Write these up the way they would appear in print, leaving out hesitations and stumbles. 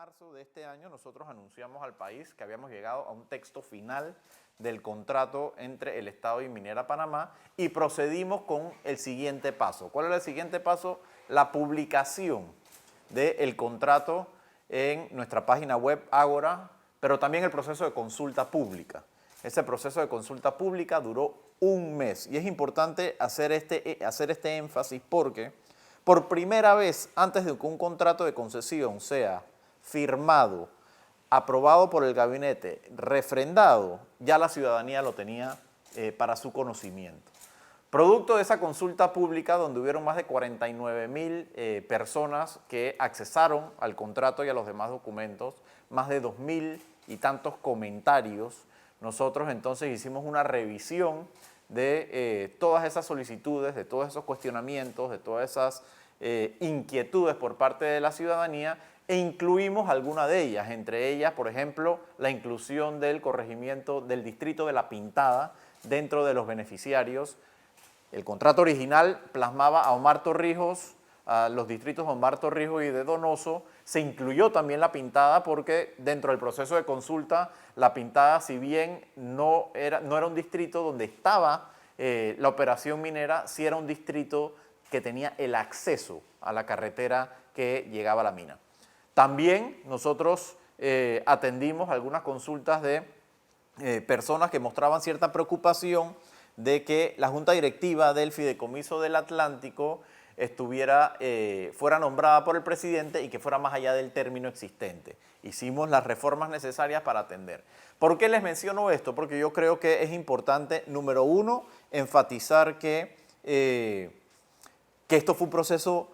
marzo de este año nosotros anunciamos al país que habíamos llegado a un texto final del contrato entre el Estado y Minera Panamá y procedimos con el siguiente paso. ¿Cuál era el siguiente paso? La publicación del contrato en nuestra página web Ágora, pero también el proceso de consulta pública. Ese proceso de consulta pública duró un mes y es importante hacer este énfasis porque por primera vez, antes de que un contrato de concesión sea firmado, aprobado por el gabinete, refrendado, ya la ciudadanía lo tenía para su conocimiento. Producto de esa consulta pública, donde hubieron más de 49.000 personas que accesaron al contrato y a los demás documentos, más de 2.000 y tantos comentarios, nosotros entonces hicimos una revisión de todas esas solicitudes, de todos esos cuestionamientos, de todas esas inquietudes por parte de la ciudadanía e incluimos algunas de ellas, entre ellas, por ejemplo, la inclusión del corregimiento del distrito de La Pintada dentro de los beneficiarios. El contrato original plasmaba a Omar Torrijos, a los distritos de Omar Torrijos y de Donoso. Se incluyó también La Pintada porque dentro del proceso de consulta, La Pintada, si bien no era un distrito donde estaba la operación minera, sí era un distrito que tenía el acceso a la carretera que llegaba a la mina. También nosotros atendimos algunas consultas de personas que mostraban cierta preocupación de que la Junta Directiva del Fideicomiso del Atlántico fuera nombrada por el presidente y que fuera más allá del término existente. Hicimos las reformas necesarias para atender. ¿Por qué les menciono esto? Porque yo creo que es importante, número uno, enfatizar que esto fue un proceso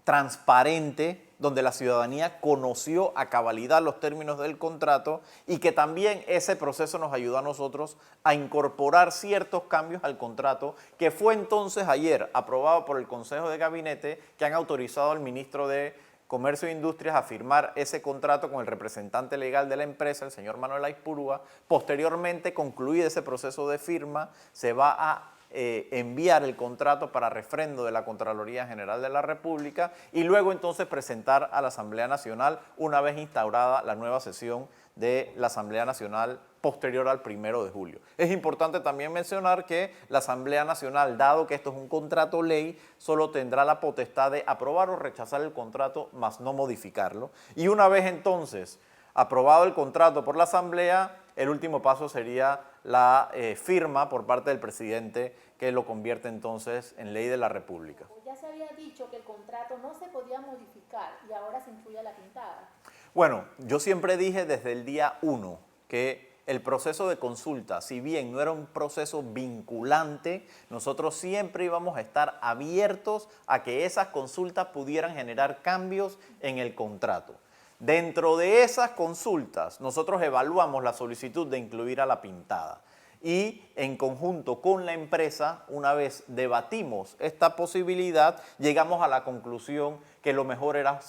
transparente, donde la ciudadanía conoció a cabalidad los términos del contrato y que también ese proceso nos ayudó a nosotros a incorporar ciertos cambios al contrato que fue entonces ayer aprobado por el Consejo de Gabinete, que han autorizado al ministro de Comercio e Industrias a firmar ese contrato con el representante legal de la empresa, el señor Manuel Aispurúa. Posteriormente, concluido ese proceso de firma, se va a enviar el contrato para refrendo de la Contraloría General de la República y luego entonces presentar a la Asamblea Nacional una vez instaurada la nueva sesión de la Asamblea Nacional posterior al 1 de julio. Es importante también mencionar que la Asamblea Nacional, dado que esto es un contrato ley, solo tendrá la potestad de aprobar o rechazar el contrato, más no modificarlo. Y una vez entonces aprobado el contrato por la Asamblea, el último paso sería la firma por parte del presidente, que lo convierte entonces en ley de la República. Ya se había dicho que el contrato no se podía modificar y ahora se incluye a La Pintada. Bueno, yo siempre dije desde el día 1 que el proceso de consulta, si bien no era un proceso vinculante, nosotros siempre íbamos a estar abiertos a que esas consultas pudieran generar cambios en el contrato. Dentro de esas consultas, nosotros evaluamos la solicitud de incluir a La Pintada y en conjunto con la empresa, una vez debatimos esta posibilidad, llegamos a la conclusión que lo mejor era,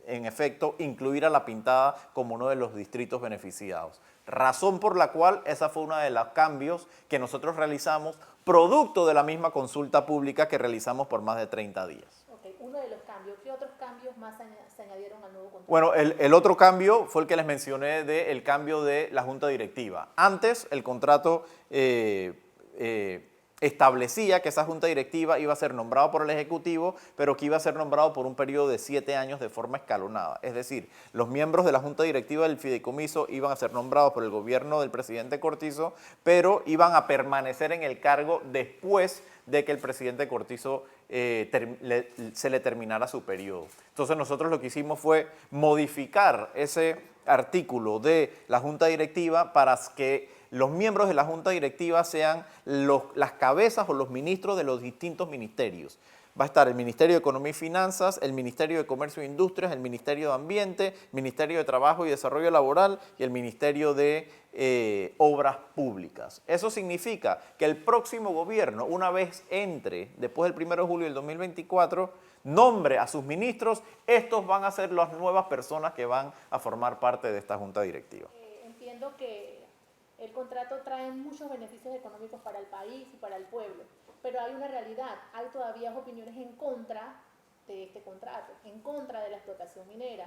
en efecto, incluir a La Pintada como uno de los distritos beneficiados. Razón por la cual esa fue uno de los cambios que nosotros realizamos, producto de la misma consulta pública que realizamos por más de 30 días. Uno de los cambios. ¿Qué otros cambios más se añadieron al nuevo contrato? Bueno, el otro cambio fue el que les mencioné del cambio de la Junta Directiva. Antes el contrato establecía que esa Junta Directiva iba a ser nombrada por el Ejecutivo, pero que iba a ser nombrado por un periodo de 7 años de forma escalonada. Es decir, los miembros de la Junta Directiva del Fideicomiso iban a ser nombrados por el gobierno del presidente Cortizo, pero iban a permanecer en el cargo después de que el presidente Cortizo se le terminara su periodo. Entonces nosotros lo que hicimos fue modificar ese artículo de la Junta Directiva para que los miembros de la Junta Directiva sean las cabezas o los ministros de los distintos ministerios. Va a estar el Ministerio de Economía y Finanzas, el Ministerio de Comercio e Industrias, el Ministerio de Ambiente, el Ministerio de Trabajo y Desarrollo Laboral y el Ministerio de Obras Públicas. Eso significa que el próximo gobierno, una vez entre, después del 1 de julio del 2024, nombre a sus ministros, estos van a ser las nuevas personas que van a formar parte de esta Junta Directiva. Entiendo que el contrato trae muchos beneficios económicos para el país y para el pueblo, pero hay una realidad, hay todavía opiniones en contra de este contrato, en contra de la explotación minera.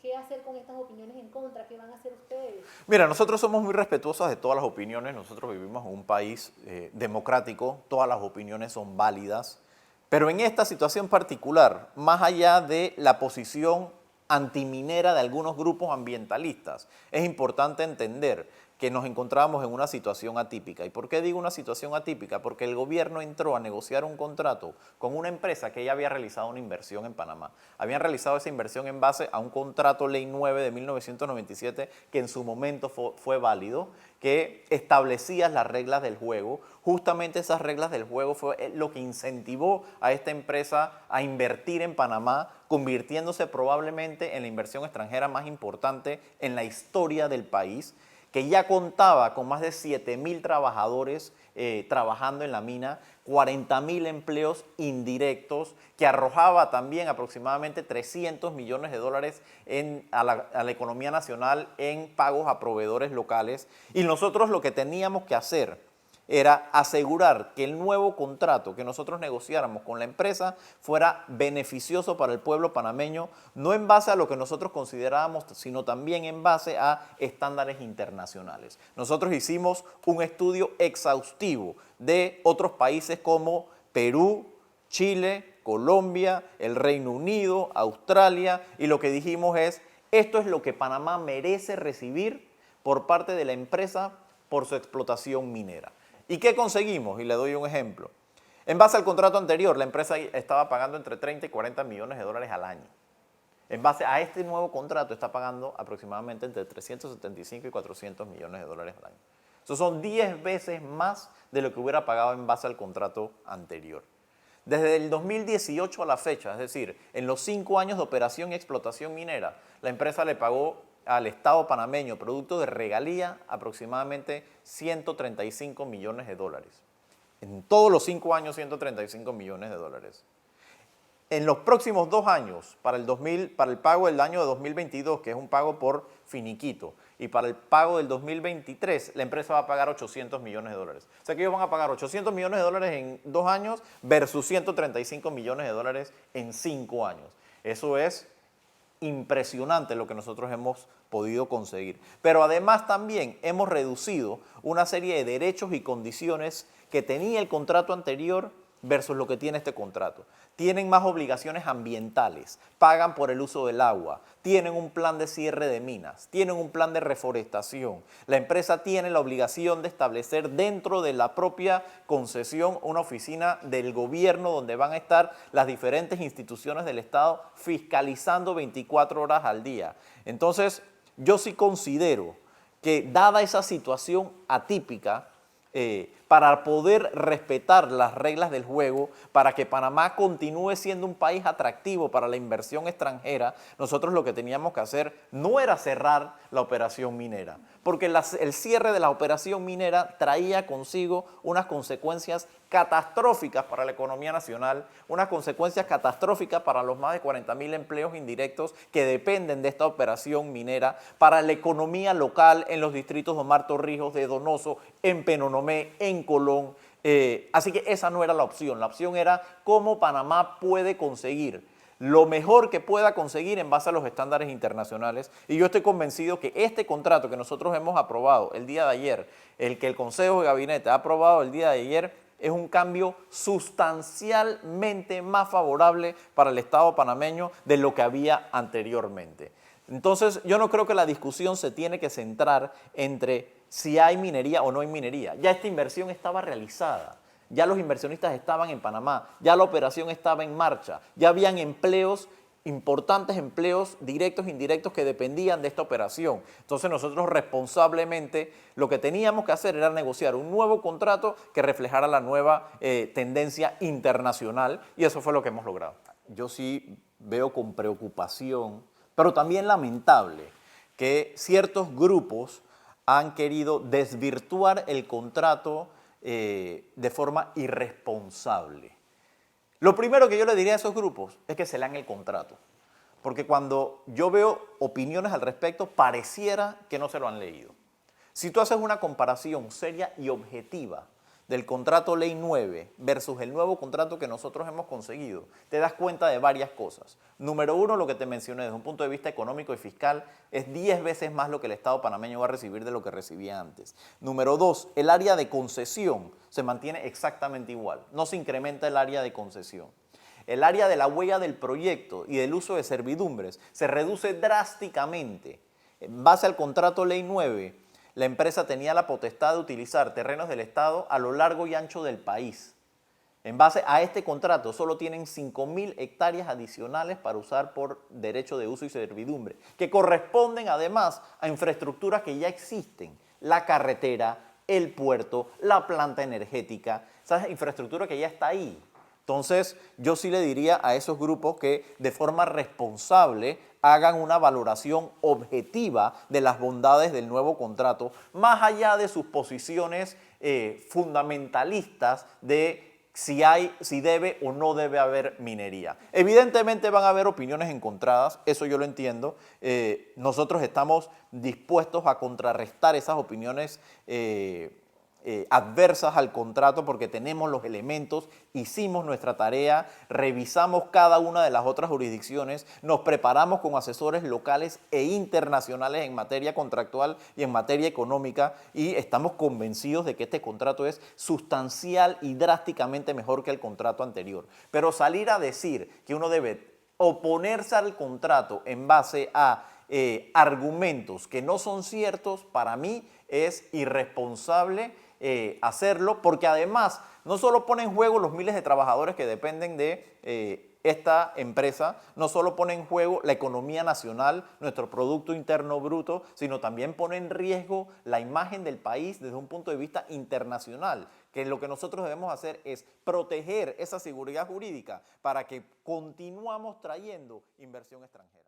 ¿Qué hacer con estas opiniones en contra? ¿Qué van a hacer ustedes? Mira, nosotros somos muy respetuosos de todas las opiniones, nosotros vivimos en un país democrático, todas las opiniones son válidas, pero en esta situación particular, más allá de la posición antiminera de algunos grupos ambientalistas, es importante entender que nos encontramos en una situación atípica. ¿Y por qué digo una situación atípica? Porque el gobierno entró a negociar un contrato con una empresa que ya había realizado una inversión en Panamá. Habían realizado esa inversión en base a un contrato Ley 9 de 1997 que en su momento fue válido, que establecía las reglas del juego. Justamente esas reglas del juego fue lo que incentivó a esta empresa a invertir en Panamá, convirtiéndose probablemente en la inversión extranjera más importante en la historia del país, que ya contaba con más de 7.000 trabajadores trabajando en la mina, 40.000 empleos indirectos, que arrojaba también aproximadamente 300 millones de dólares a la economía nacional en pagos a proveedores locales. Y nosotros lo que teníamos que hacer era asegurar que el nuevo contrato que nosotros negociáramos con la empresa fuera beneficioso para el pueblo panameño, no en base a lo que nosotros considerábamos, sino también en base a estándares internacionales. Nosotros hicimos un estudio exhaustivo de otros países como Perú, Chile, Colombia, el Reino Unido, Australia, y lo que dijimos es, esto es lo que Panamá merece recibir por parte de la empresa por su explotación minera. ¿Y qué conseguimos? Y le doy un ejemplo. En base al contrato anterior, la empresa estaba pagando entre 30 y 40 millones de dólares al año. En base a este nuevo contrato está pagando aproximadamente entre 375 y 400 millones de dólares al año. Eso son 10 veces más de lo que hubiera pagado en base al contrato anterior. Desde el 2018 a la fecha, es decir, en los 5 años de operación y explotación minera, la empresa le pagó al Estado panameño, producto de regalía, aproximadamente 135 millones de dólares. En todos los 5 años, 135 millones de dólares. En los próximos 2 años, para el pago del año de 2022, que es un pago por finiquito, y para el pago del 2023, la empresa va a pagar 800 millones de dólares. O sea que ellos van a pagar 800 millones de dólares en 2 años versus 135 millones de dólares en 5 años. Eso es impresionante lo que nosotros hemos podido conseguir. Pero además también hemos reducido una serie de derechos y condiciones que tenía el contrato anterior versus lo que tiene este contrato. Tienen más obligaciones ambientales, pagan por el uso del agua, tienen un plan de cierre de minas, tienen un plan de reforestación. La empresa tiene la obligación de establecer dentro de la propia concesión una oficina del gobierno donde van a estar las diferentes instituciones del Estado fiscalizando 24 horas al día. Entonces, yo sí considero que dada esa situación atípica, para poder respetar las reglas del juego, para que Panamá continúe siendo un país atractivo para la inversión extranjera, nosotros lo que teníamos que hacer no era cerrar la operación minera, porque el cierre de la operación minera traía consigo unas consecuencias catastróficas para la economía nacional, unas consecuencias catastróficas para los más de 40.000 empleos indirectos que dependen de esta operación minera, para la economía local en los distritos de Omar Torrijos, de Donoso, en Penonomé, en Colón. Así que esa no era la opción era cómo Panamá puede conseguir lo mejor que pueda conseguir en base a los estándares internacionales. Y yo estoy convencido que este contrato que nosotros hemos aprobado el día de ayer, el que el Consejo de Gabinete ha aprobado el día de ayer, es un cambio sustancialmente más favorable para el Estado panameño de lo que había anteriormente. Entonces, yo no creo que la discusión se tiene que centrar entre si hay minería o no hay minería. Ya esta inversión estaba realizada. Ya los inversionistas estaban en Panamá, ya la operación estaba en marcha, ya habían empleos, importantes empleos directos e indirectos que dependían de esta operación. Entonces nosotros responsablemente lo que teníamos que hacer era negociar un nuevo contrato que reflejara la nueva tendencia internacional y eso fue lo que hemos logrado. Yo sí veo con preocupación, pero también lamentable, que ciertos grupos han querido desvirtuar el contrato de forma irresponsable. Lo primero que yo le diría a esos grupos es que se lean el contrato, porque cuando yo veo opiniones al respecto, pareciera que no se lo han leído. Si tú haces una comparación seria y objetiva del contrato Ley 9 versus el nuevo contrato que nosotros hemos conseguido, te das cuenta de varias cosas. Número uno, lo que te mencioné, desde un punto de vista económico y fiscal, es 10 veces más lo que el Estado panameño va a recibir de lo que recibía antes. Número dos, el área de concesión se mantiene exactamente igual, no se incrementa el área de concesión. El área de la huella del proyecto y del uso de servidumbres se reduce drásticamente. En base al contrato Ley 9, la empresa tenía la potestad de utilizar terrenos del Estado a lo largo y ancho del país. En base a este contrato, solo tienen 5.000 hectáreas adicionales para usar por derecho de uso y servidumbre, que corresponden además a infraestructuras que ya existen, la carretera, el puerto, la planta energética, esa infraestructura que ya está ahí. Entonces, yo sí le diría a esos grupos que de forma responsable hagan una valoración objetiva de las bondades del nuevo contrato, más allá de sus posiciones fundamentalistas de si debe o no debe haber minería. Evidentemente van a haber opiniones encontradas, eso yo lo entiendo. Nosotros estamos dispuestos a contrarrestar esas opiniones adversas al contrato porque tenemos los elementos, hicimos nuestra tarea, revisamos cada una de las otras jurisdicciones, nos preparamos con asesores locales e internacionales en materia contractual y en materia económica y estamos convencidos de que este contrato es sustancial y drásticamente mejor que el contrato anterior. Pero salir a decir que uno debe oponerse al contrato en base a argumentos que no son ciertos, para mí es irresponsable hacerlo, porque además no solo pone en juego los miles de trabajadores que dependen de esta empresa, no solo pone en juego la economía nacional, nuestro Producto Interno Bruto, sino también pone en riesgo la imagen del país desde un punto de vista internacional, que lo que nosotros debemos hacer es proteger esa seguridad jurídica para que continuamos trayendo inversión extranjera.